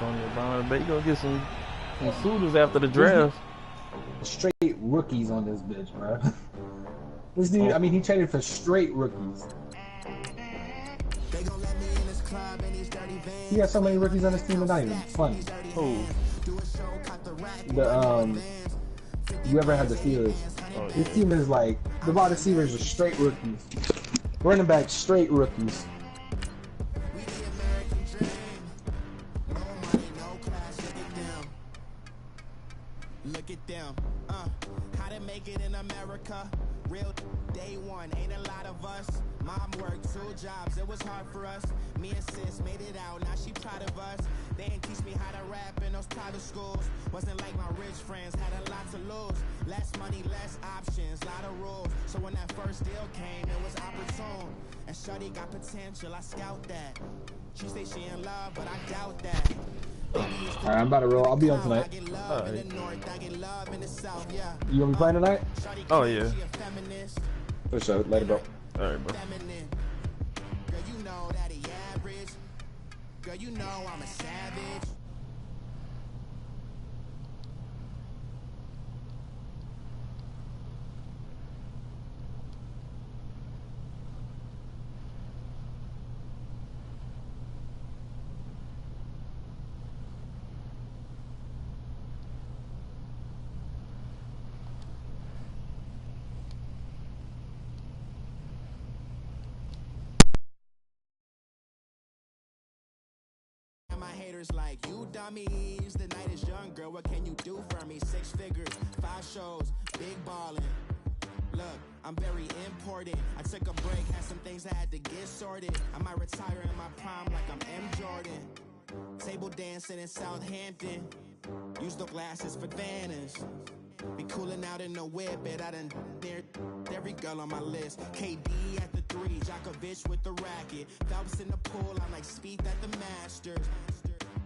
on your bond. But you gonna get some suitors after the draft. Straight rookies on this bitch, bro. This dude, I mean, he traded for straight rookies. He has so many rookies on his team, it's not even funny. Who? Whoever had the Steelers. Oh, yeah. His team is like, the wide receivers are straight rookies. Running back, straight rookies. Look at them, how to make it in America. Real day one, ain't a lot of us. Mom worked 2 jobs, it was hard for us. Me and sis made it out, now she proud of us. They didn't teach me how to rap in those private schools. Wasn't like my rich friends, had a lot to lose. Less money, less options, lot of rules. So when that first deal came, it was opportune. And shorty got potential, I scout that. She say she in love, but I doubt that. Alright, I'm about to roll. I'll be on tonight. Alright. You gonna be playing tonight? Oh, yeah. For sure. Later, bro. Alright, bro. Girl, you know that he average. Girl, you know I'm a savage. My haters like, you dummies. The night is young, girl, what can you do for me? 6 figures, 5 shows, big ballin'. Look, I'm very important. I took a break, had some things I had to get sorted. I might retire in my prime like I'm M. Jordan. Table dancing in Southampton. Use the glasses for Vanish. Be cooling out in the whip, but I done near every girl on my list. KD at the 3, Djokovic with the racket. Phelps in the pool, I'm like Speed at the Masters.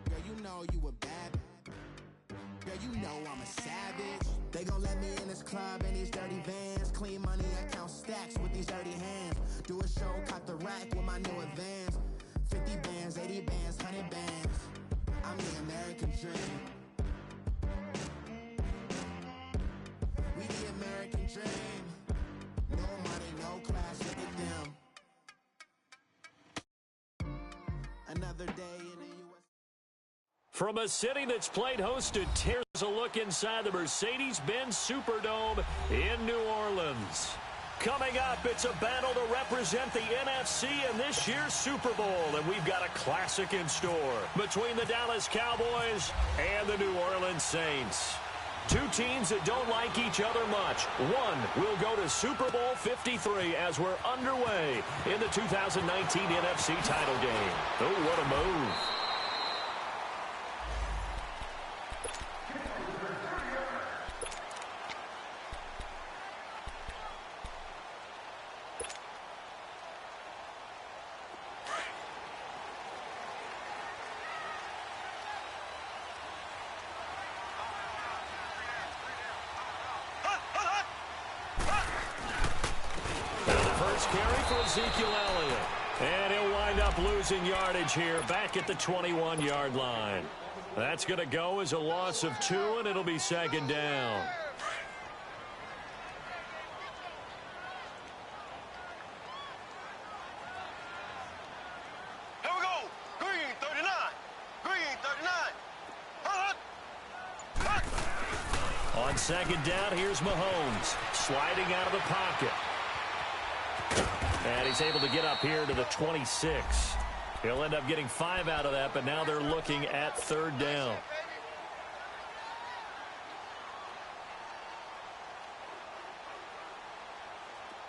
Girl, you know you a bad. Girl, you know I'm a savage. They gon' let me in this club in these dirty vans. Clean money, I count stacks with these dirty hands. Do a show, cut the rack with my new advance. 50 bands, 80 bands, 100 bands. I'm the American dream. We the American dream. No money, no class, look at them. Another day in the U.S. From a city that's played host to tears a look inside the Mercedes-Benz Superdome in New Orleans. Coming up, it's a battle to represent the NFC in this year's Super Bowl, and we've got a classic in store between the Dallas Cowboys and the New Orleans Saints. 2 teams that don't like each other much. One will go to Super Bowl 53 as we're underway in the 2019 NFC title game. Oh, what a move. Carry for Ezekiel Elliott. And he'll wind up losing yardage here back at the 21-yard line. That's going to go as a loss of 2, and it'll be 2nd down. Here we go. Green 39. Green 39. On 2nd down, here's Mahomes sliding out of the pocket. And he's able to get up here to the 26. He'll end up getting 5 out of that, but now they're looking at 3rd down.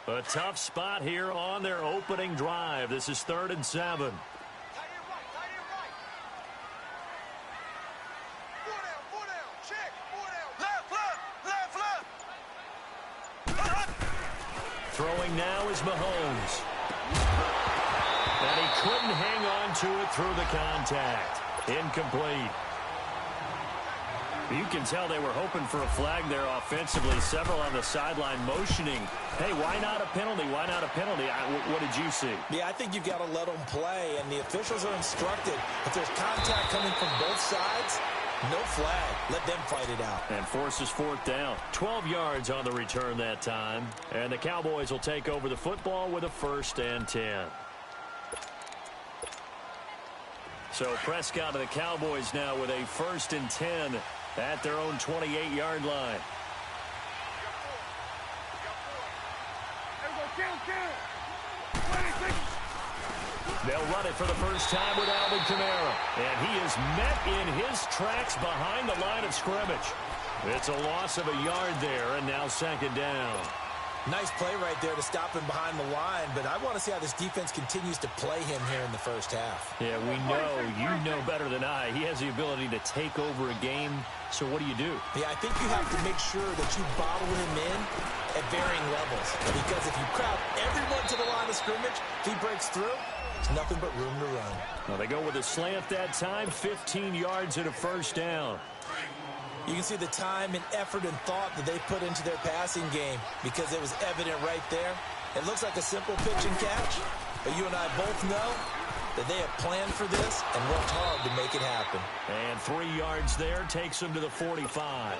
A tough spot here on their opening drive. This is 3rd and 7. Throwing now is Mahomes. And he couldn't hang on to it through the contact. Incomplete. You can tell they were hoping for a flag there offensively. Several on the sideline motioning, hey, why not a penalty? Why not a penalty? What did you see? Yeah, I think you've got to let them play, and the officials are instructed. If there's contact coming from both sides, no flag. Let them fight it out. And forces fourth down. 12 yards on the return that time. And the Cowboys will take over the football with a 1st and 10. So Prescott to the Cowboys now with a 1st and 10 at their own 28-yard line. They'll run it for the first time with Alvin Kamara. And he is met in his tracks behind the line of scrimmage. It's a loss of a yard there, and now 2nd down. Nice play right there to stop him behind the line, but I want to see how this defense continues to play him here in the first half. Yeah, we know, you know better than I. He has the ability to take over a game, so what do you do? Yeah, I think you have to make sure that you bottle him in at varying levels, because if you crowd everyone to the line of scrimmage, if he breaks through, there's nothing but room to run. Well, they go with a slant that time, 15 yards and a 1st down. You can see the time and effort and thought that they put into their passing game because it was evident right there. It looks like a simple pitch and catch, but you and I both know that they have planned for this and worked hard to make it happen. And 3 yards there takes them to the 45.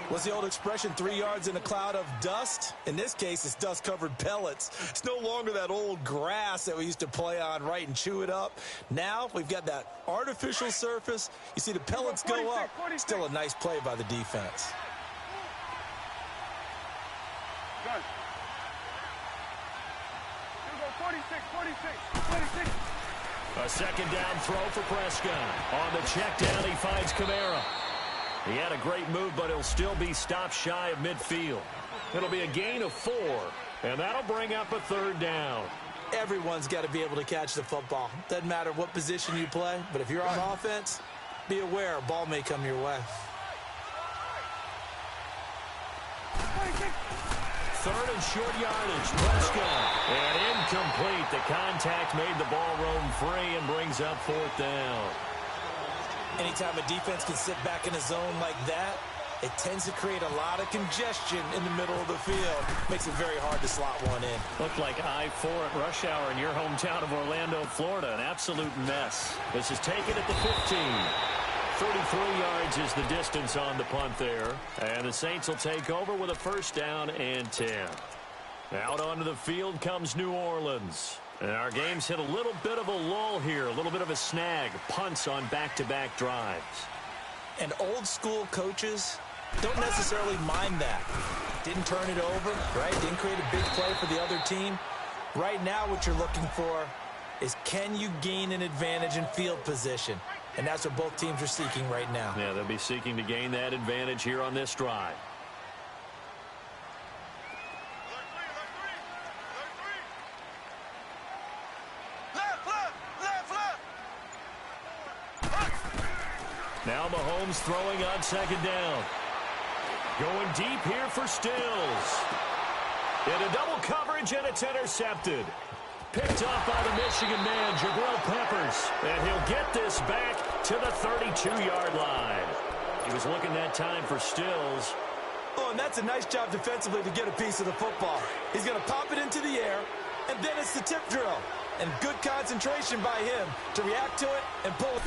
What's the old expression, 3 yards in a cloud of dust? In this case, it's dust-covered pellets. It's no longer that old grass that we used to play on, right, and chew it up. Now we've got that artificial surface. You see the pellets go up. Still a nice play by the defense. A 2nd down throw for Prescott. On the check down, he finds Kamara. He had a great move, but he'll still be stopped shy of midfield. It'll be a gain of 4, and that'll bring up a 3rd down. Everyone's got to be able to catch the football. Doesn't matter what position you play, but if you're on offense, be aware a ball may come your way. 3rd and short yardage. Prescott. And incomplete. The contact made the ball roam free and brings up 4th down. Anytime a defense can sit back in a zone like that, it tends to create a lot of congestion in the middle of the field. Makes it very hard to slot one in. Looked like I-4 at rush hour in your hometown of Orlando, Florida. An absolute mess. This is taken at the 15. 33 yards is the distance on the punt there. And the Saints will take over with a 1st down and 10. Out onto the field comes New Orleans. And our game's hit a little bit of a lull here, a little bit of a snag. Punts on back-to-back drives. And old-school coaches don't necessarily mind that. Didn't turn it over, right? Didn't create a big play for the other team. Right now what you're looking for is can you gain an advantage in field position? And that's what both teams are seeking right now. Yeah, they'll be seeking to gain that advantage here on this drive. Now Mahomes throwing on 2nd down. Going deep here for Stills. Into double coverage, and it's intercepted. Picked up by the Michigan man, Jabril Peppers. And he'll get this back to the 32-yard line. He was looking that time for Stills. Oh, and that's a nice job defensively to get a piece of the football. He's going to pop it into the air, and then it's the tip drill. And good concentration by him to react to it and pull it.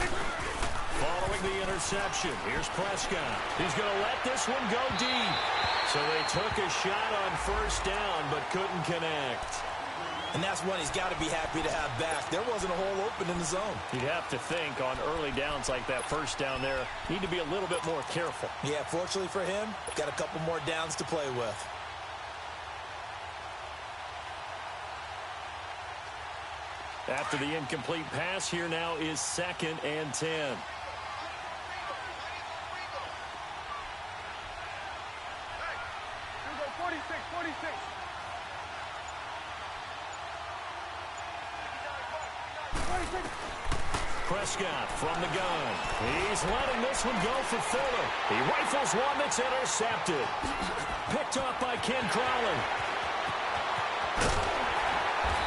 Following the interception, here's Prescott. He's going to let this one go deep. So they took a shot on 1st down, but couldn't connect. And that's one he's got to be happy to have back. There wasn't a hole open in the zone. You'd have to think on early downs like that 1st down there, need to be a little bit more careful. Yeah, fortunately for him, got a couple more downs to play with. After the incomplete pass, here now is 2nd and 10. Prescott from the gun. He's letting this one go for Fuller. He rifles one that's intercepted. Picked off by Ken Crowley.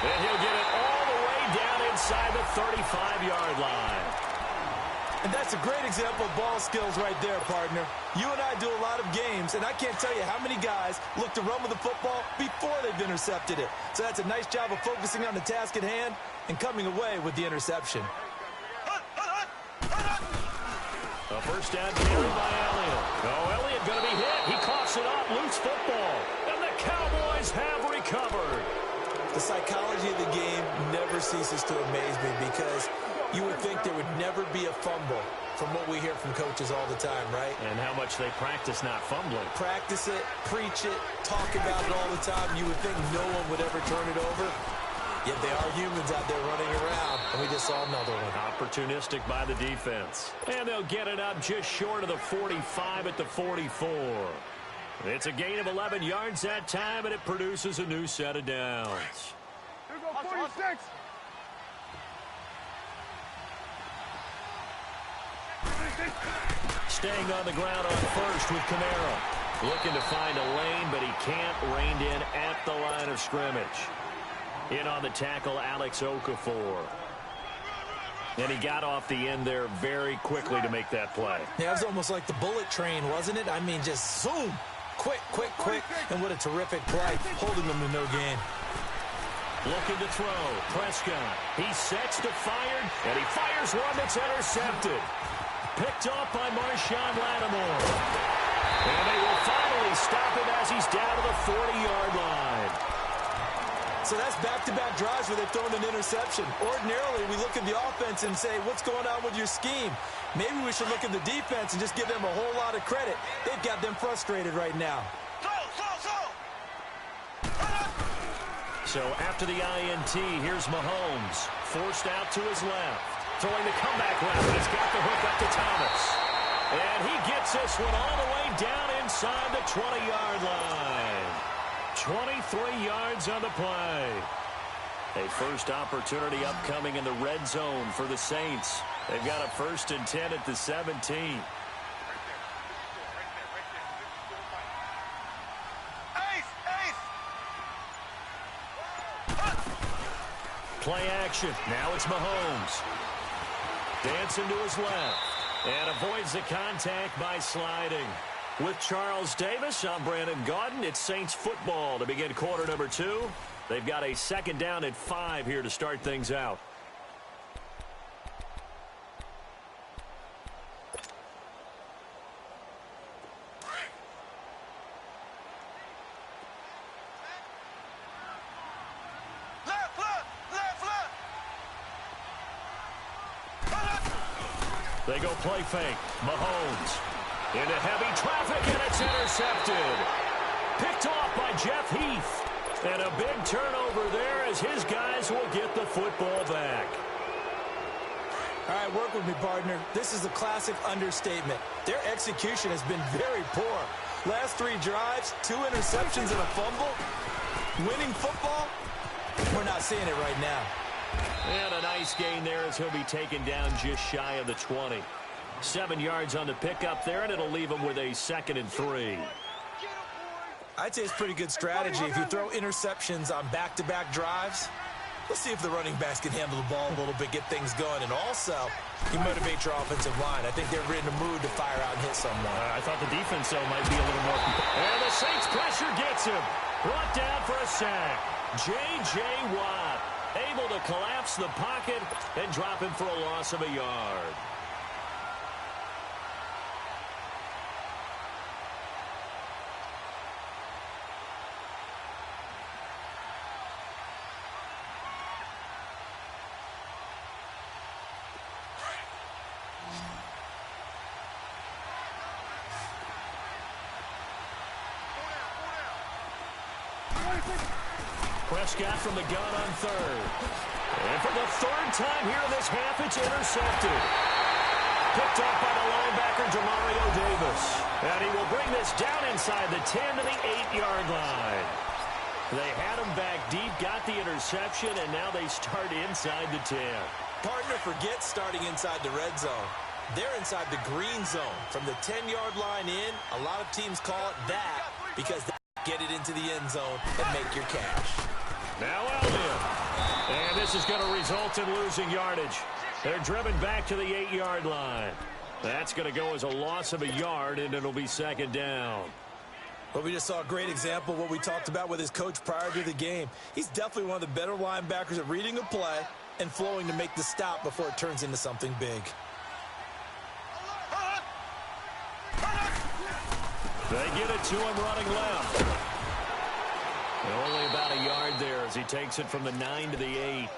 And he'll get it all the way down inside the 35-yard line. And that's a great example of ball skills right there, partner. You and I do a lot of games, and I can't tell you how many guys look to run with the football before they've intercepted it. So that's a nice job of focusing on the task at hand and coming away with the interception. A first down carry by Elliott. Oh, Elliott going to be hit. He coughs it up. Loose football. And the Cowboys have recovered. The psychology of the game never ceases to amaze me because you would think there would never be a fumble from what we hear from coaches all the time, right? And how much they practice not fumbling. Practice it, preach it, talk about it all the time. You would think no one would ever turn it over. Yet they are humans out there running around, and we just saw another one. Opportunistic by the defense. And they'll get it up just short of the 45 at the 44. It's a gain of 11 yards that time, and it produces a new set of downs. Here go 46. Staying on the ground on first with Camaro. Looking to find a lane, but he can't. Reined in at the line of scrimmage. In on the tackle, Alex Okafor. And he got off the end there very quickly to make that play. Yeah, it was almost like the bullet train, wasn't it? I mean, just zoom. Quick, quick, quick. And what a terrific play, holding them to no gain. Looking to throw. Prescott. He sets to fire, and he fires one that's intercepted. Picked off by Marshawn Lattimore. And they will finally stop him as he's down to the 40-yard line. So that's back-to-back drives where they've thrown an interception. Ordinarily, we look at the offense and say, what's going on with your scheme? Maybe we should look at the defense and just give them a whole lot of credit. They've got them frustrated right now. So after the INT, here's Mahomes. Forced out to his left. Throwing the comeback route. He's got the hook up to Thomas. And he gets this one all the way down inside the 20-yard line. 23 yards on the play. A first opportunity upcoming in the red zone for the Saints. They've got a 1st and 10 at the 17. Play action. Now it's Mahomes. Dancing to his left. And avoids the contact by sliding. With Charles Davis, I'm Brandon Gaudin. It's Saints football to begin quarter number 2. They've got a second down at 5 here to start things out. They go play fake. Mahomes into heavy traffic, and it's intercepted. Picked off by Jeff Heath. And a big turnover there as his guys will get the football back. All right, work with me, partner. This is a classic understatement. Their execution has been very poor. Last 3 drives, 2 interceptions and a fumble. Winning football? We're not seeing it right now. And a nice gain there as he'll be taken down just shy of the 20. 7 yards on the pickup there, and it'll leave him with a 2nd and 3. I'd say it's pretty good strategy. If you throw interceptions on back-to-back drives, let's see if the running backs can handle the ball a little bit, get things going. And also, you motivate your offensive line. I think they're in a mood to fire out and hit someone. I thought the defense, though, might be a little more. And the Saints pressure gets him. Brought down for a sack. J.J. Watt able to collapse the pocket and drop him for a loss of a yard. Prescott from the gun on 3rd. And for the 3rd time here in this half, it's intercepted. Picked off by the linebacker, Demario Davis. And he will bring this down inside the 10 to the 8-yard line. They had him back deep, got the interception, and now they start inside the 10. Partner, forget starting inside the red zone. They're inside the green zone. From the 10-yard line in, a lot of teams call it that because they get it into the end zone and make your cash. Now Elliott. And this is going to result in losing yardage. They're driven back to the 8-yard line. That's going to go as a loss of a yard, and it'll be second down. Well, we just saw a great example of what we talked about with his coach prior to the game. He's definitely one of the better linebackers at reading a play and flowing to make the stop before it turns into something big. They get it to him running left. Only about a yard there as he takes it from the 9 to the 8.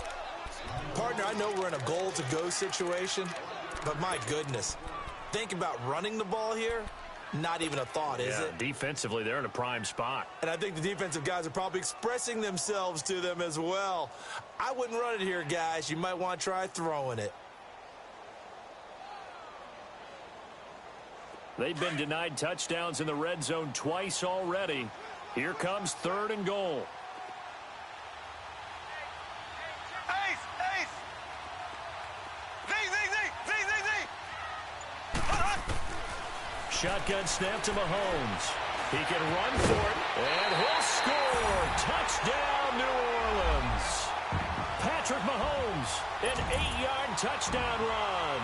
Partner, I know we're in a goal-to-go situation, but my goodness, think about running the ball here. Not even a thought, is it? Defensively, they're in a prime spot. And I think the defensive guys are probably expressing themselves to them as well. I wouldn't run it here, guys. You might want to try throwing it. They've been denied touchdowns in the red zone twice already. Here comes 3rd and goal. Shotgun snap to Mahomes. He can run for it, and he'll score. Touchdown, New Orleans. Patrick Mahomes, an 8-yard touchdown run.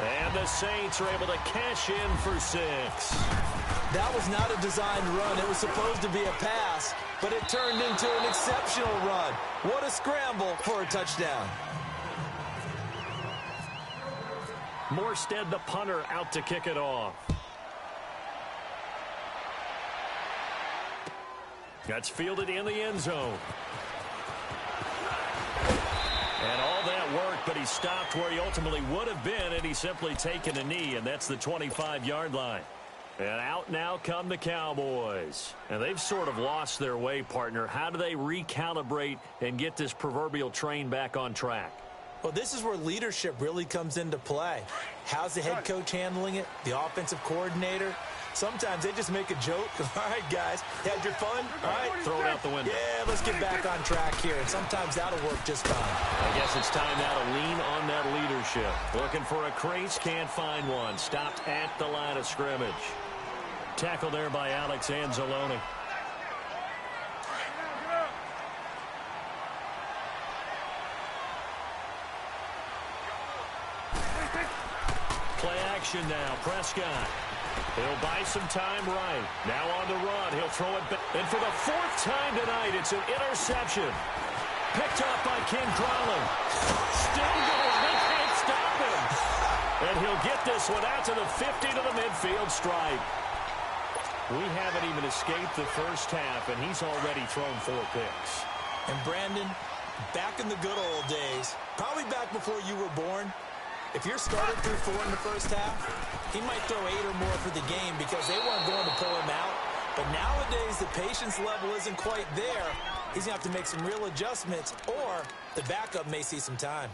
And the Saints are able to cash in for 6. That was not a designed run. It was supposed to be a pass, but it turned into an exceptional run. What a scramble for a touchdown. Morstead, the punter, out to kick it off. That's fielded in the end zone. And all that worked, but he stopped where he ultimately would have been, and he's simply taken a knee, and that's the 25-yard line. And out now come the Cowboys. And they've sort of lost their way, partner. How do they recalibrate and get this proverbial train back on track? Well, this is where leadership really comes into play. How's the head coach handling it? The offensive coordinator? Sometimes they just make a joke. All right, guys, had your fun? All right, throw it out the window. Yeah, let's get back on track here. And sometimes that'll work just fine. I guess it's time now to lean on that leadership. Looking for a crease, can't find one. Stopped at the line of scrimmage. Tackled there by Alex Anzalone. Play action now. Prescott. He'll buy some time right. Now on the run. He'll throw it back. And for the 4th time tonight, it's an interception. Picked up by Ken Crowley. Still going. They can't stop him. And he'll get this one out to the 50 to the midfield stripe. We haven't even escaped the first half, and he's already thrown 4 picks. And Brandon, back in the good old days, probably back before you were born, if your starter threw 4 in the first half, he might throw 8 or more for the game because they weren't going to pull him out. But nowadays, the patience level isn't quite there. He's going to have to make some real adjustments, or the backup may see some time.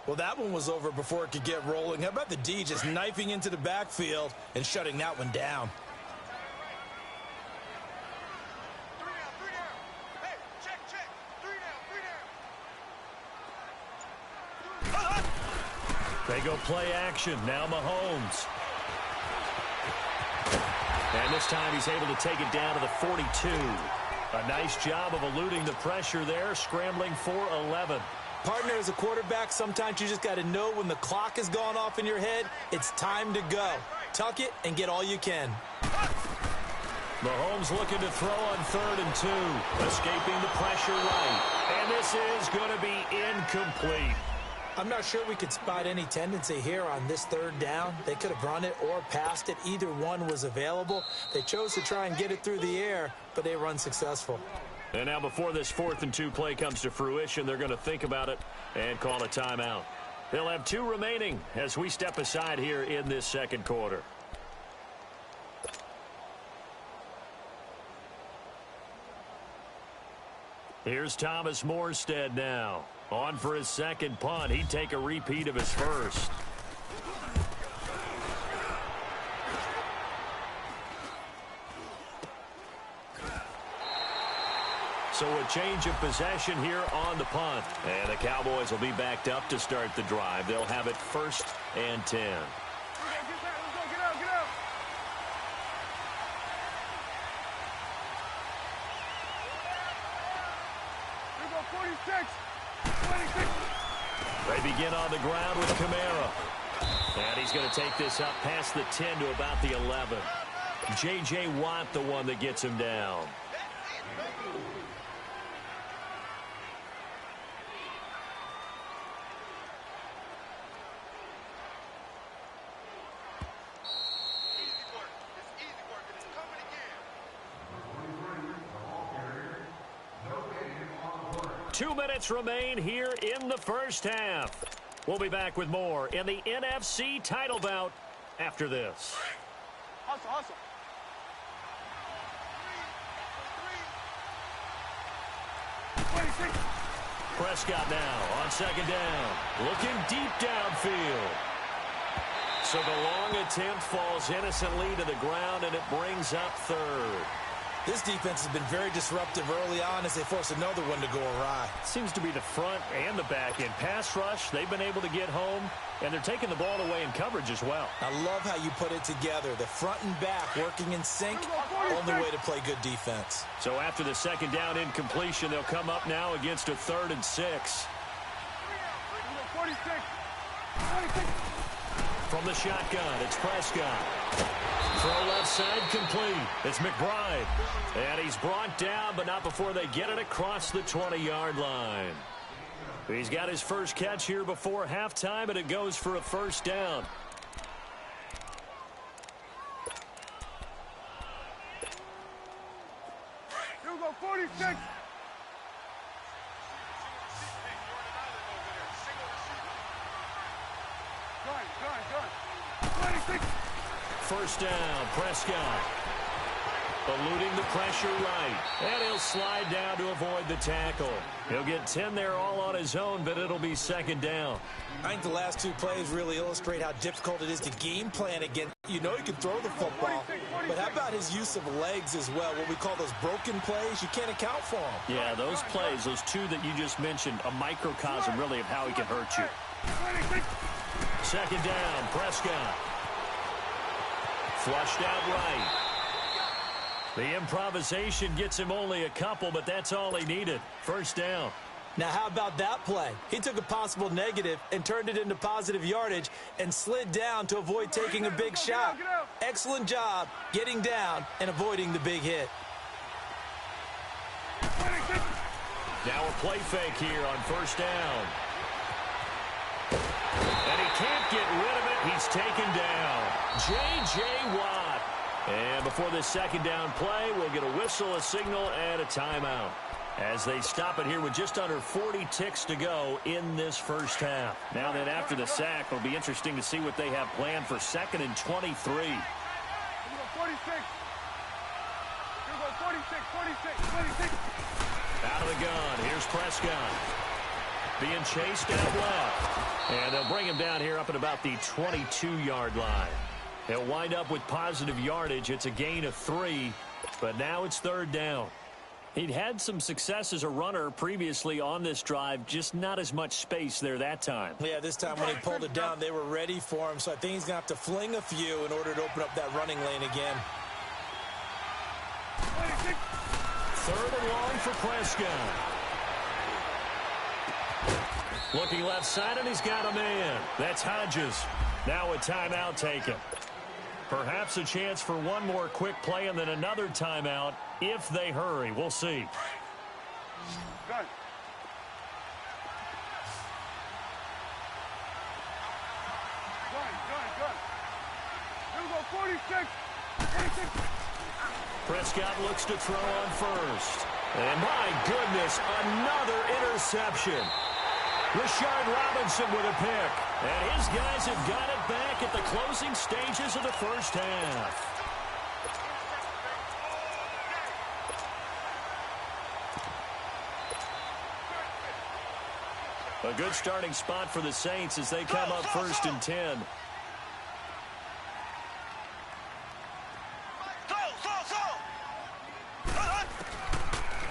Well, that one was over before it could get rolling. How about the D just knifing into the backfield and shutting that one down? They go play action. Now Mahomes. And this time he's able to take it down to the 42. A nice job of eluding the pressure there, scrambling for 11. Partner, as a quarterback, sometimes you just got to know when the clock has gone off in your head, it's time to go. Tuck it and get all you can. Mahomes looking to throw on 3rd and 2. Escaping the pressure right. And this is going to be incomplete. I'm not sure we could spot any tendency here on this 3rd down. They could have run it or passed it. Either one was available. They chose to try and get it through the air, but they were unsuccessful. And now before this 4th and 2 play comes to fruition, they're going to think about it and call a timeout. They'll have 2 remaining as we step aside here in this 2nd quarter. Here's Thomas Morstead now. On for his 2nd punt. He'd take a repeat of his first. So a change of possession here on the punt. And the Cowboys will be backed up to start the drive. They'll have it 1st and 10. Get out. Here we go, 46. 26. They begin on the ground with Kamara. And he's going to take this up past the 10 to about the 11. J.J. Watt, the one that gets him down. Two minutes remain here in the first half. We'll be back with more in the NFC title bout after this. Hustle, hustle. Prescott now on second down. Looking deep downfield. So the long attempt falls innocently to the ground, and it brings up third. This defense has been very disruptive early on as they force another one to go awry. Seems to be the front and the back end. Pass rush, they've been able to get home, and they're taking the ball away in coverage as well. I love how you put it together. The front and back working in sync, only way to play good defense. So after the second down incompletion, they'll come up now against a 3rd and 6. 46. From the shotgun, it's Prescott. Throw left side complete. It's McBride. And he's brought down, but not before they get it across the 20-yard line. He's got his first catch here before halftime, and it goes for a first down. Here we go, 46. Gun. 26. First down, Prescott. Eluding the pressure right. And he'll slide down to avoid the tackle. He'll get 10 there all on his own, but it'll be second down. I think the last two plays really illustrate how difficult it is to game plan against. You know he can throw the football, but how about his use of legs as well? What we call those broken plays, you can't account for them. Yeah, those plays, those two that you just mentioned, a microcosm really of how he can hurt you. Second down, Prescott. Flushed out right. The improvisation gets him only a couple, but that's all he needed. First down. Now, how about that play? He took a possible negative and turned it into positive yardage and slid down to avoid taking a big shot. Excellent job getting down and avoiding the big hit. Now a play fake here on first down. And he can't get rid of it. He's taken down. J.J. Watt. And before this second down play, we'll get a whistle, a signal, and a timeout as they stop it here with just under 40 ticks to go in this first half. Now then, after the sack, it'll be interesting to see what they have planned for 2nd and 23. 46. Here we go, 46. Out of the gun, here's Prescott. Being chased out left. And they'll bring him down here up at about the 22-yard line. He'll wind up with positive yardage. It's a gain of 3, but now it's third down. He'd had some success as a runner previously on this drive, just not as much space there that time. Yeah, this time when he pulled it down, they were ready for him, so I think he's going to have to fling a few in order to open up that running lane again. 3rd and long for Prescott. Looking left side, and he's got a man. That's Hodges. Now a timeout taken. Perhaps a chance for one more quick play and then another timeout if they hurry. We'll see. Gun. Here we go, 46. Prescott looks to throw on first. And my goodness, another interception. Rashard Robinson with a pick. And his guys have got it back at the closing stages of the first half. A good starting spot for the Saints as they come up 1st and 10.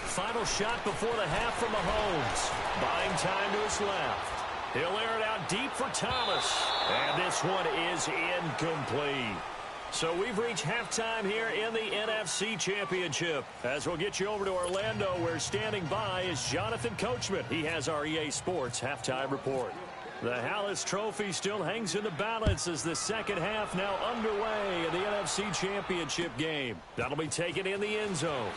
Final shot before the half from Mahomes. Buying time to his left. He'll air it out deep for Thomas. And this one is incomplete. So we've reached halftime here in the NFC Championship. As we'll get you over to Orlando, where standing by is Jonathan Coachman. He has our EA Sports halftime report. The Hallis Trophy still hangs in the balance as the second half now underway in the NFC Championship game. That'll be taken in the end zone.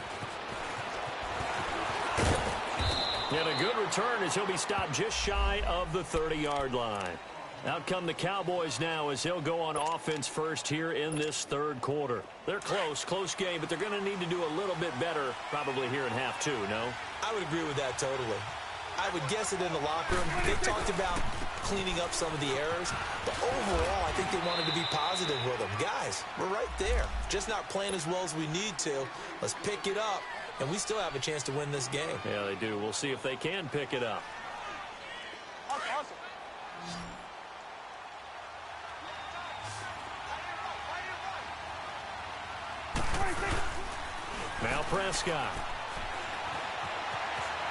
And a good return as he'll be stopped just shy of the 30-yard line. Out come the Cowboys now as he'll go on offense first here in this third quarter. They're close game, but they're going to need to do a little bit better probably here in half two, no? I would agree with that totally. I would guess it in the locker room. They talked about cleaning up some of the errors, but overall, I think they wanted to be positive with them. Guys, we're right there. Just not playing as well as we need to. Let's pick it up, and we still have a chance to win this game. Yeah, they do. We'll see if they can pick it up. Awesome. Now Prescott.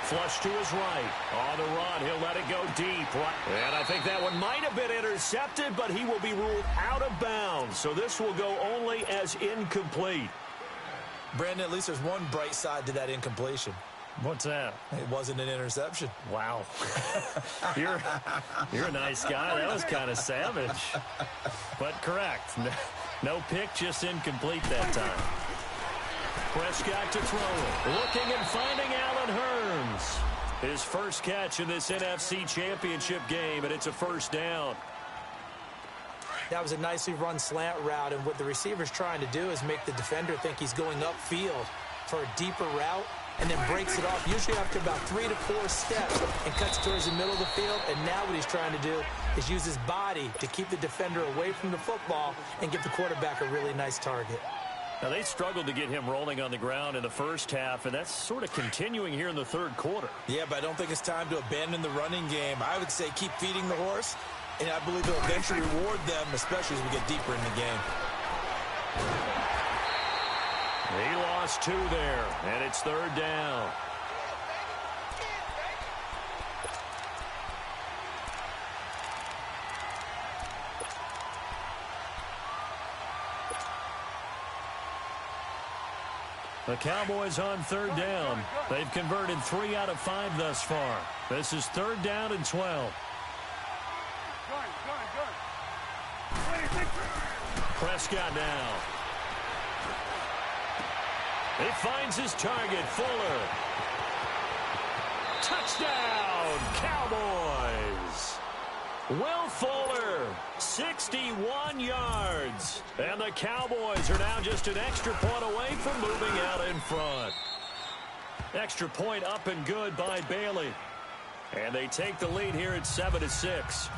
Flush to his right. On the run, he'll let it go deep. And I think that one might have been intercepted, but he will be ruled out of bounds. So this will go only as incomplete. Brandon, at least there's one bright side to that incompletion. What's that? It wasn't an interception. Wow. You're a nice guy. That was kind of savage. But correct. No pick, just incomplete that time. Prescott to throw it. Looking and finding Allen Hurns. His first catch in this NFC Championship game, and it's a first down. That was a nicely run slant route, and what the receiver's trying to do is make the defender think he's going upfield for a deeper route, and then breaks it off, usually after about 3 to 4 steps, and cuts towards the middle of the field. And now what he's trying to do is use his body to keep the defender away from the football and give the quarterback a really nice target. Now, they struggled to get him rolling on the ground in the first half, and that's sort of continuing here in the third quarter. Yeah, but I don't think it's time to abandon the running game. I would say keep feeding the horse, and I believe it'll eventually reward them, especially as we get deeper in the game. He lost 2 there, and it's third down. The Cowboys on third down. They've converted 3 out of 5 thus far. This is third down and 12. Prescott now. He finds his target, Fuller. Touchdown, Cowboys. Will Fuller, 61 yards. And the Cowboys are now just an extra point away from moving out in front. Extra point up and good by Bailey. And they take the lead here at 7-6.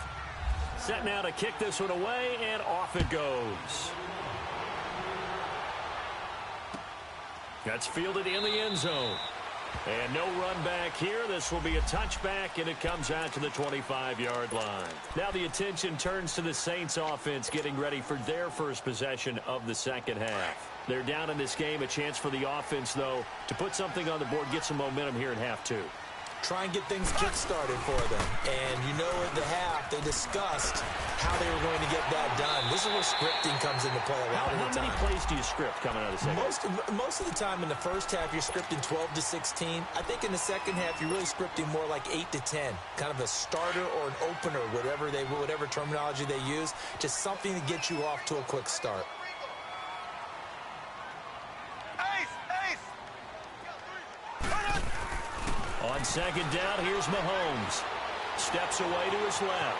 Set now to kick this one away, and off it goes. That's fielded in the end zone. And no run back here. This will be a touchback, and it comes out to the 25-yard line. Now the attention turns to the Saints offense getting ready for their first possession of the second half. They're down in this game. A chance for the offense, though, to put something on the board, get some momentum here in half two. Try and get things kick-started for them. And you know at the half, they discussed how they were going to get that done. This is where scripting comes into play a lot of the time. How many plays do you script coming out of the second half? Most of the time in the first half, you're scripting 12 to 16. I think in the second half, you're really scripting more like 8 to 10. Kind of a starter or an opener, whatever terminology they use. Just something to get you off to a quick start. On second down, here's Mahomes. Steps away to his left.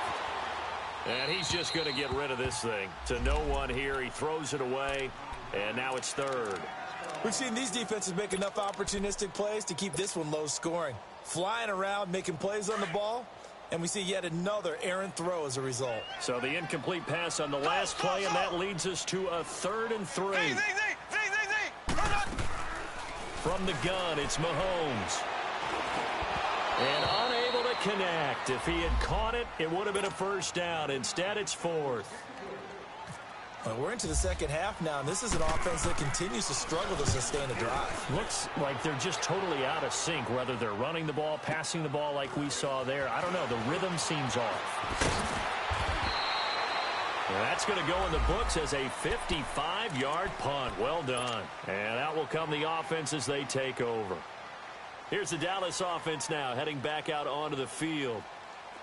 And he's just going to get rid of this thing. To no one here. He throws it away. And now it's third. We've seen these defenses make enough opportunistic plays to keep this one low scoring. Flying around, making plays on the ball. And we see yet another errant throw as a result. So the incomplete pass on the last play, and that leads us to a 3rd and 3. From the gun, it's Mahomes. And unable to connect. If he had caught it, it would have been a first down. Instead, it's 4th. Well, we're into the second half now, and this is an offense that continues to struggle to sustain a drive. Looks like they're just totally out of sync, whether they're running the ball, passing the ball like we saw there. I don't know. The rhythm seems off. And that's going to go in the books as a 55-yard punt. Well done. And out will come the offense as they take over. Here's the Dallas offense now, heading back out onto the field.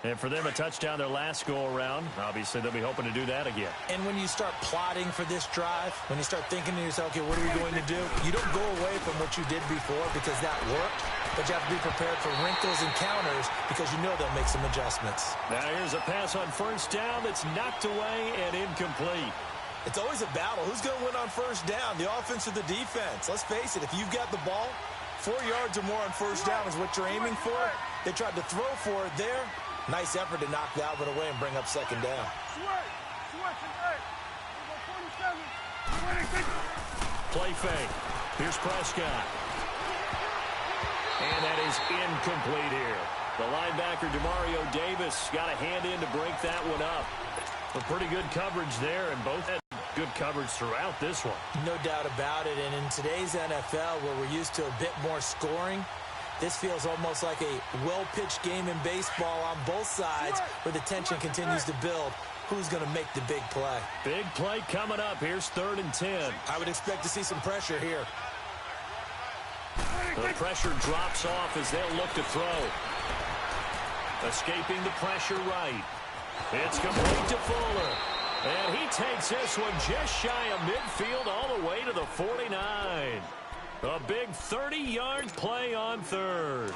And for them, a touchdown their last go-around. Obviously, they'll be hoping to do that again. And when you start plotting for this drive, when you start thinking to yourself, okay, what are we going to do? You don't go away from what you did before because that worked, but you have to be prepared for wrinkles and counters because you know they'll make some adjustments. Now here's a pass on first down that's knocked away and incomplete. It's always a battle. Who's going to win on first down, the offense or the defense? Let's face it, if you've got the ball, 4 yards or more on first down is what you're aiming for. They tried to throw for it there. Nice effort to knock Dalvin away and bring up second down. Play fake. Here's Prescott. And that is incomplete here. The linebacker, Demario Davis, got a hand in to break that one up. A pretty good coverage there, and both had good coverage throughout this one. No doubt about it. And in today's NFL, where we're used to a bit more scoring, this feels almost like a well-pitched game in baseball on both sides where the tension continues to build. Who's going to make the big play? Big play coming up. Here's 3rd and 10. I would expect to see some pressure here. The pressure drops off as they'll look to throw. Escaping the pressure right. It's complete to Fuller. And he takes this one just shy of midfield all the way to the 49. A big 30-yard play on 3rd.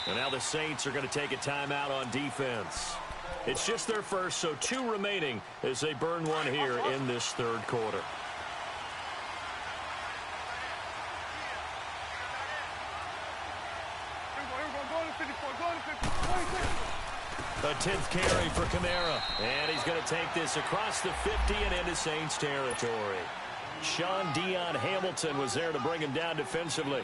And now the Saints are going to take a timeout on defense. It's just their first, so 2 remaining as they burn one here in this 3rd quarter. A 10th carry for Kamara. And he's going to take this across the 50 and into Saints territory. Sean Dion Hamilton was there to bring him down defensively.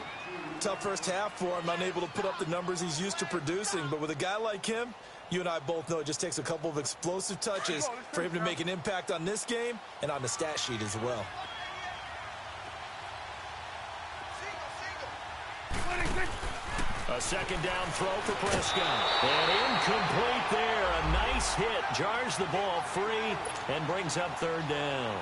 Tough first half for him, unable to put up the numbers he's used to producing. But with a guy like him, you and I both know it just takes a couple of explosive touches for him to make an impact on this game and on the stat sheet as well. A second down throw for Prescott. And incomplete there. A nice hit. Jars the ball free and brings up 3rd down.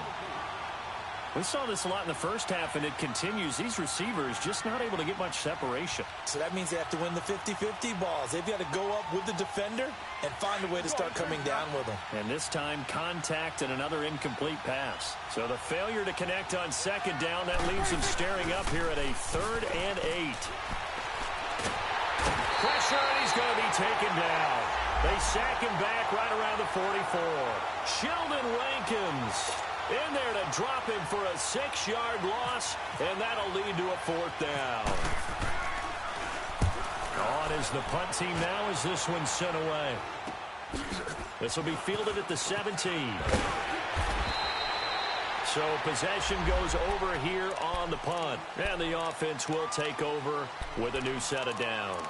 We saw this a lot in the first half, and it continues. These receivers just not able to get much separation. So that means they have to win the 50-50 balls. They've got to go up with the defender and find a way to start coming down with them. And this time, contact and another incomplete pass. So the failure to connect on second down, that leaves them staring up here at a 3rd and 8. Pressure, and he's going to be taken down. They sack him back right around the 44. Sheldon Rankins in there to drop him for a 6-yard loss, and that'll lead to a 4th down. On is the punt team now as this one's sent away. This will be fielded at the 17. So possession goes over here on the punt, and the offense will take over with a new set of downs.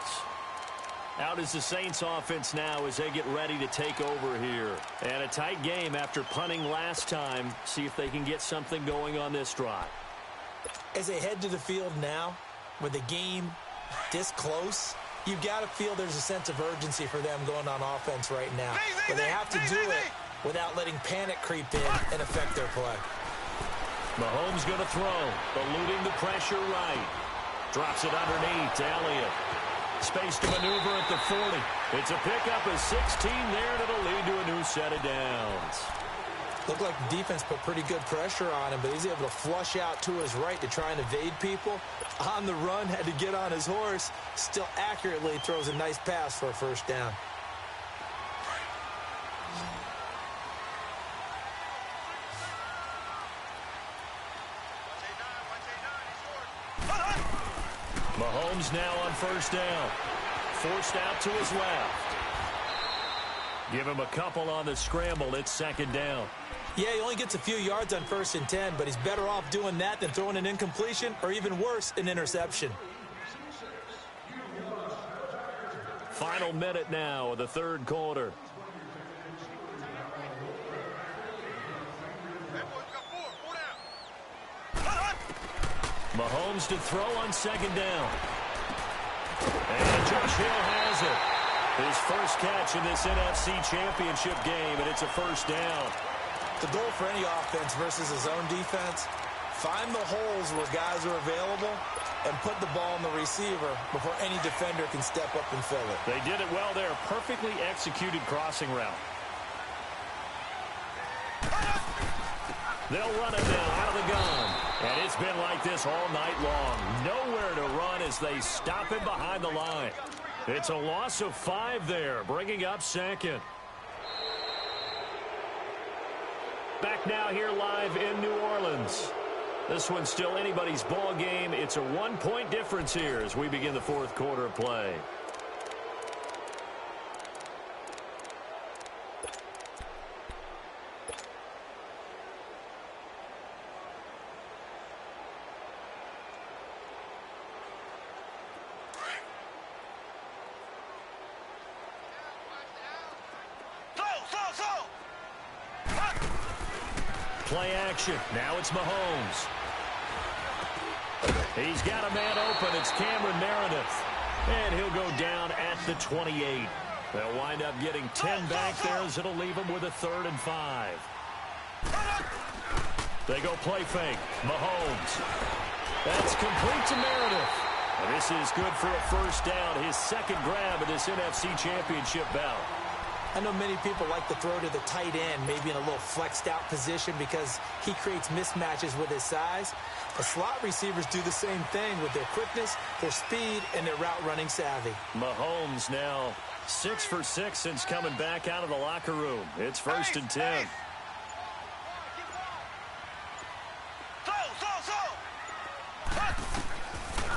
Out is the Saints offense now as they get ready to take over here. And a tight game after punting last time. See if they can get something going on this drive. As they head to the field now, with the game this close, you've got to feel there's a sense of urgency for them going on offense right now. But they have to do it without letting panic creep in and affect their play. Mahomes going to throw, eluding the pressure right. Drops it underneath to Elliott. Space to maneuver at the 40. It's a pickup of 16 there, and it'll lead to a new set of downs. Looked like the defense put pretty good pressure on him, but he's able to flush out to his right to try and evade people. On the run, had to get on his horse. Still accurately throws a nice pass for a 1st down. Mahomes now on 1st down. Forced out to his left. Give him a couple on the scramble. It's 2nd down. Yeah, he only gets a few yards on 1st and 10, but he's better off doing that than throwing an incompletion or even worse, an interception. Final minute now of the 3rd quarter. Mahomes to throw on 2nd down. And Josh Hill has it. His first catch in this NFC Championship game, and it's a 1st down. The goal for any offense versus his own defense, find the holes where guys are available and put the ball on the receiver before any defender can step up and fill it. They did it well there. Perfectly executed crossing route. They'll run it now out of the gun. And it's been like this all night long. Nowhere to run as they stop him behind the line. It's a loss of 5 there, bringing up second. Back now here live in New Orleans. This one's still anybody's ball game. It's a 1-point difference here as we begin the fourth quarter of play. Play action. Now it's Mahomes. He's got a man open. It's Cameron Meredith. And he'll go down at the 28. They'll wind up getting 10 back there as it'll leave them with a 3rd and 5. They go play fake. Mahomes. That's complete to Meredith. And this is good for a first down. His second grab of this NFC Championship bout. I know many people like to throw to the tight end, maybe in a little flexed out position because he creates mismatches with his size. The slot receivers do the same thing with their quickness, their speed, and their route running savvy. Mahomes now 6 for 6 since coming back out of the locker room. It's 1st and 10.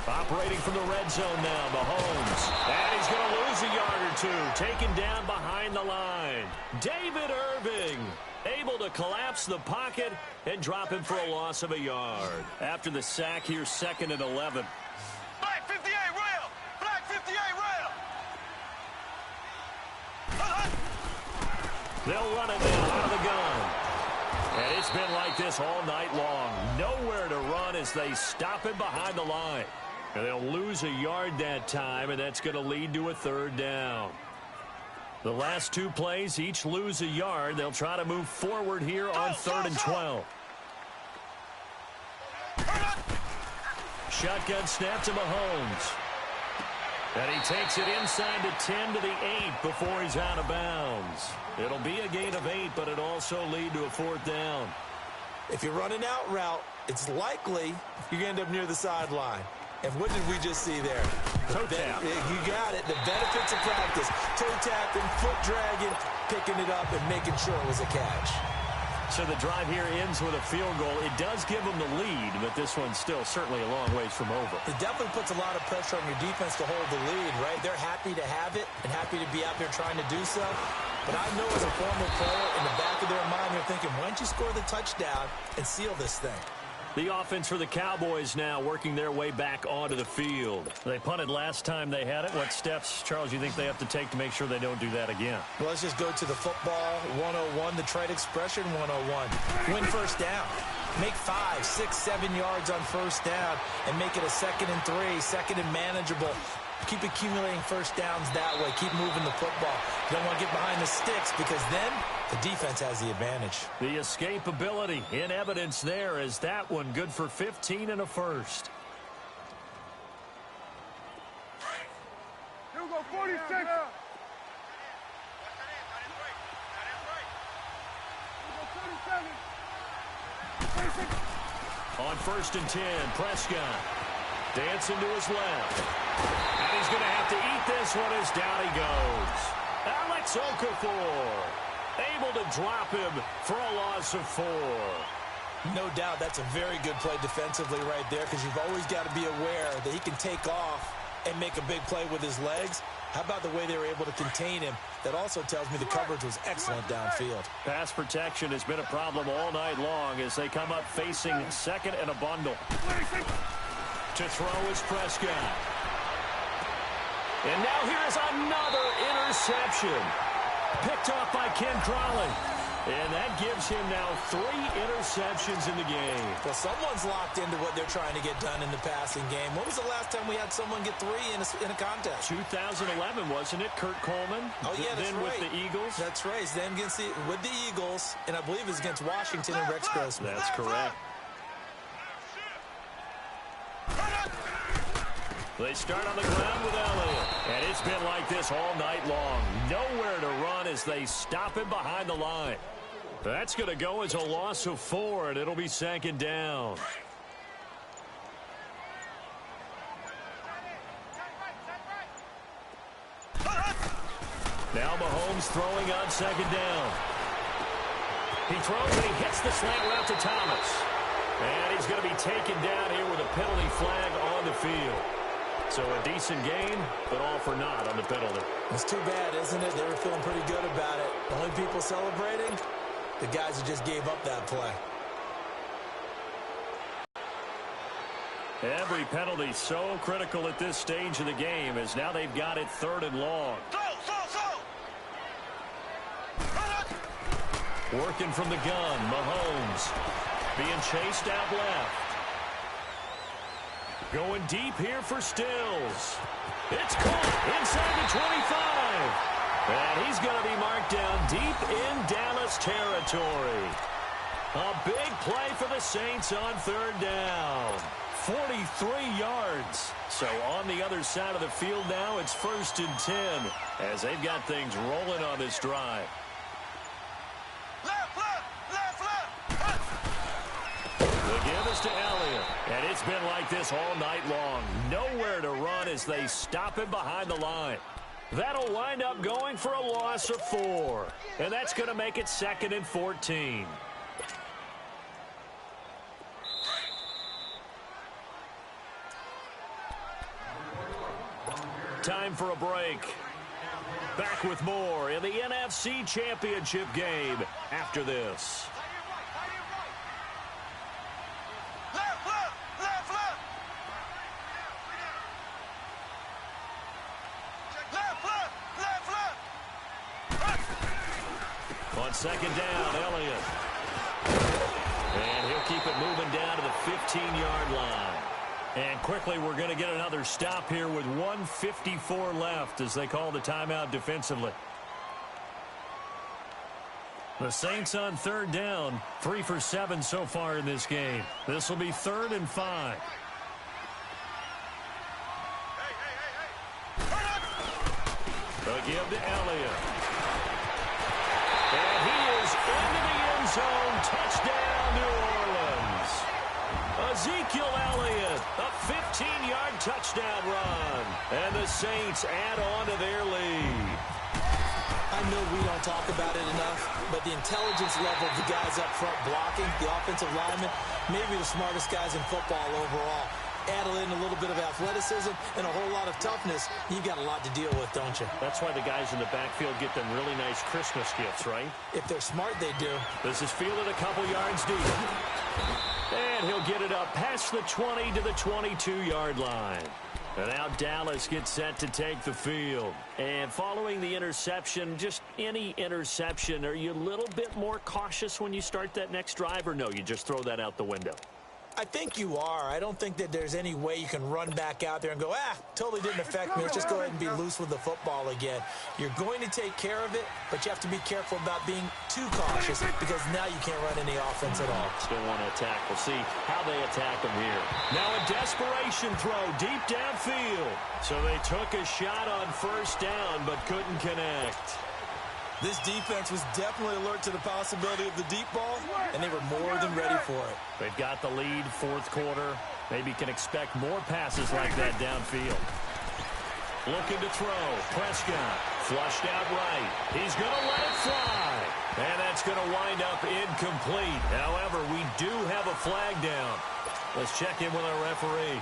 Operating from the red zone now, Mahomes. And he's going to lose a yard or two. Taken down behind the line. David Irving able to collapse the pocket and drop him for a loss of a yard. After the sack here, 2nd and 11. Black 58 rail! Black 58 rail! They'll run it now out of the gun. And it's been like this all night long. Nowhere to run as they stop him behind the line. And they'll lose a yard that time, and that's going to lead to a 3rd down. The last 2 plays, each lose a yard. They'll try to move forward here on 3rd and 12. Shotgun snap to Mahomes. And he takes it inside the 10 to the 8 before he's out of bounds. It'll be a gain of 8, but it'll also lead to a 4th down. If you're running out route, it's likely you're going to end up near the sideline. And what did we just see there? Toe tap. You got it. The benefits of practice. Toe tapping, foot dragging, picking it up, and making sure it was a catch. So the drive here ends with a field goal. It does give them the lead, but this one's still certainly a long ways from over. It definitely puts a lot of pressure on your defense to hold the lead, right? They're happy to have it and happy to be out there trying to do so. But I know as a former player, in the back of their mind, they're thinking, why don't you score the touchdown and seal this thing? The offense for the Cowboys now working their way back onto the field. They punted last time they had it. What steps, Charles, you think they have to take to make sure they don't do that again? Well, let's just go to the football 101, the trade expression 101. Win first down. Make 5, 6, 7 yards on first down and make it a 2nd and 3, 2nd and manageable. Keep accumulating first downs that way. Keep moving the football. You don't want to get behind the sticks because then the defense has the advantage. The escapability in evidence there as that one good for 15 and a first. Here we go, 46. On 1st and 10, Prescott dancing to his left. And he's going to have to eat this one as down he goes. Alex Okafor able to drop him for a loss of 4. No doubt that's a very good play defensively right there because you've always got to be aware that he can take off and make a big play with his legs. How about the way they were able to contain him? That also tells me the coverage was excellent downfield. Pass protection has been a problem all night long as they come up facing 2nd and a bundle. To throw is Prescott. And now here's another interception. Picked off by Ken Crawley. And that gives him now 3 interceptions in the game. Well, someone's locked into what they're trying to get done in the passing game. When was the last time we had someone get 3 in a contest? 2011, wasn't it? Kurt Coleman. Oh, yeah, that's then right. with the Eagles. That's right. Then with the Eagles, and I believe it's against Washington and Rex Grossman. That's correct. They start on the ground with Elliott. And it's been like this all night long. Nowhere to run as they stop him behind the line. That's going to go as a loss of 4, and it'll be 2nd down. Now Mahomes throwing on 2nd down. He throws and he hits the slant route to Thomas. And he's going to be taken down here with a penalty flag on the field. So a decent game, but all for naught on the penalty. It's too bad, isn't it? They were feeling pretty good about it. The only people celebrating, the guys who just gave up that play. Every penalty so critical at this stage of the game as now they've got it 3rd and long. Working from the gun, Mahomes being chased out left. Going deep here for Stills. It's caught inside the 25. And he's going to be marked down deep in Dallas territory. A big play for the Saints on 3rd down. 43 yards. So on the other side of the field now, it's 1st and 10 as they've got things rolling on this drive. The give is to Elliott. And it's been like this all night long. Nowhere to run as they stop him behind the line. That'll wind up going for a loss of 4. And that's going to make it 2nd and 14. Time for a break. Back with more in the NFC Championship game after this. On 2nd down, Elliott. And he'll keep it moving down to the 15-yard line. And quickly, we're going to get another stop here with 1:54 left as they call the timeout defensively. The Saints on 3rd down, 3 for 7 so far in this game. This will be 3rd and 5. The give to Elliott. And he is into the end zone. Touchdown, New Orleans. Ezekiel Elliott, a 15-yard touchdown run. And the Saints add on to their lead. I know we don't talk about it enough, but the intelligence level of the guys up front blocking, the offensive linemen, maybe the smartest guys in football overall. Add in a little bit of athleticism and a whole lot of toughness, you've got a lot to deal with, don't you? That's why the guys in the backfield get them really nice Christmas gifts, right? If they're smart, they do. This is fielded a couple yards deep. And he'll get it up past the 20 to the 22-yard line. And now Dallas gets set to take the field. And following the interception, just any interception, are you a little bit more cautious when you start that next drive, or no, you just throw that out the window? I think you are. I don't think that there's any way you can run back out there and go, totally didn't affect me. Let's just go ahead and be loose with the football again. You're going to take care of it, but you have to be careful about being too cautious because now you can't run any offense at all. Still want to attack. We'll see how they attack them here. Now a desperation throw deep downfield. So they took a shot on 1st down but couldn't connect. This defense was definitely alert to the possibility of the deep ball, and they were more than ready for it. They've got the lead, 4th quarter. Maybe can expect more passes like that downfield. Looking to throw. Prescott flushed out right. He's going to let it fly. And that's going to wind up incomplete. However, we do have a flag down. Let's check in with our referee.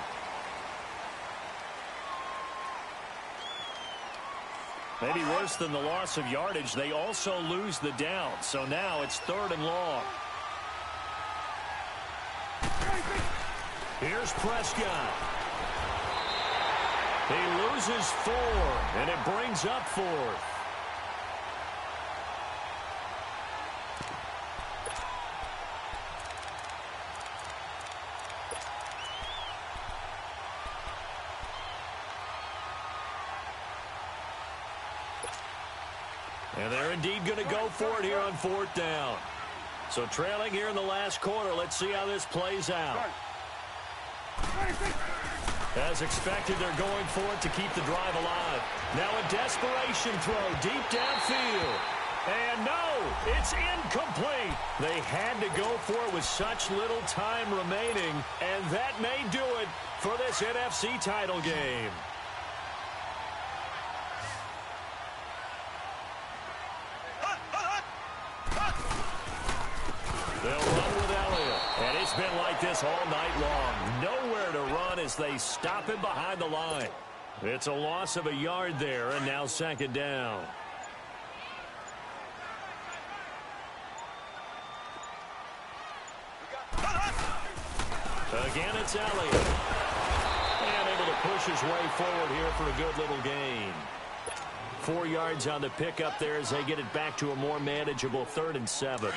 Maybe worse than the loss of yardage, they also lose the down. So now it's 3rd and long. Here's Prescott. He loses 4, and it brings up 4th. And they're indeed going to go for it here on 4th down. So trailing here in the last quarter. Let's see how this plays out. As expected, they're going for it to keep the drive alive. Now a desperation throw deep downfield. And no, it's incomplete. They had to go for it with such little time remaining, and that may do it for this NFC title game. They'll run with Elliott, and it's been like this all night long. Nowhere to run as they stop him behind the line. It's a loss of a yard there, and now second down. Again, it's Elliott. And able to push his way forward here for a good little gain. 4 yards on the pickup there as they get it back to a more manageable 3rd and 7.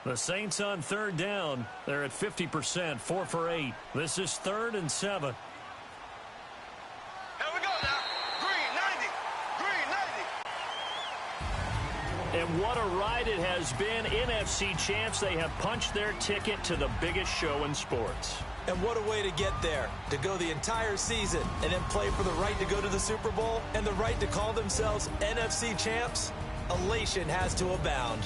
The Saints on 3rd down. They're at 50%, 4 for 8. This is 3rd and 7. Here we go now. Green 90. Green 90. And what a ride it has been. NFC champs, they have punched their ticket to the biggest show in sports. And what a way to get there, to go the entire season and then play for the right to go to the Super Bowl and the right to call themselves NFC champs. Elation has to abound.